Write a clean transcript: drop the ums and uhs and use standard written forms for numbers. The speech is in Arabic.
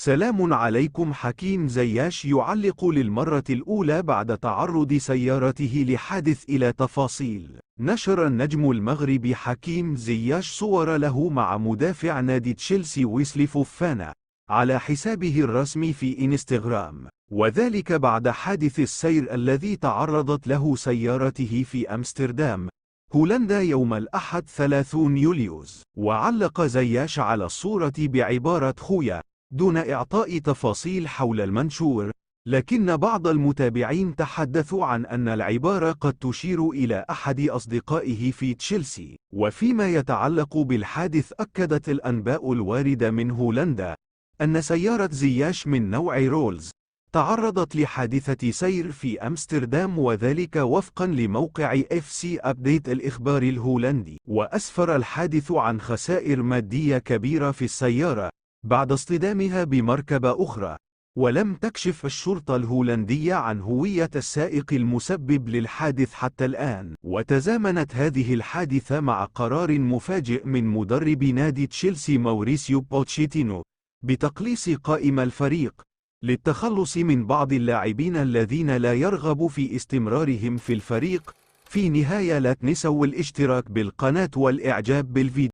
سلام عليكم. حكيم زياش يعلق للمرة الأولى بعد تعرض سيارته لحادث. إلى تفاصيل. نشر النجم المغربي حكيم زياش صور له مع مدافع نادي تشيلسي ويسلي فوفانا على حسابه الرسمي في إنستغرام، وذلك بعد حادث السير الذي تعرضت له سيارته في أمستردام، هولندا يوم الأحد 30 يوليوز. وعلق زياش على الصورة بعبارة خويا دون إعطاء تفاصيل حول المنشور، لكن بعض المتابعين تحدثوا عن أن العبارة قد تشير إلى أحد أصدقائه في تشيلسي. وفيما يتعلق بالحادث، أكدت الأنباء الواردة من هولندا أن سيارة زياش من نوع رولز تعرضت لحادثة سير في أمستردام، وذلك وفقا لموقع FC أبديت الإخباري الهولندي. وأسفر الحادث عن خسائر مادية كبيرة في السيارة بعد اصطدامها بمركبة أخرى، ولم تكشف الشرطة الهولندية عن هوية السائق المسبب للحادث حتى الآن. وتزامنت هذه الحادثة مع قرار مفاجئ من مدرب نادي تشيلسي ماوريسيو بوتشيتينو بتقليص قائمة الفريق للتخلص من بعض اللاعبين الذين لا يرغب في استمرارهم في الفريق. في نهاية، لا تنسوا الاشتراك بالقناة والإعجاب بالفيديو.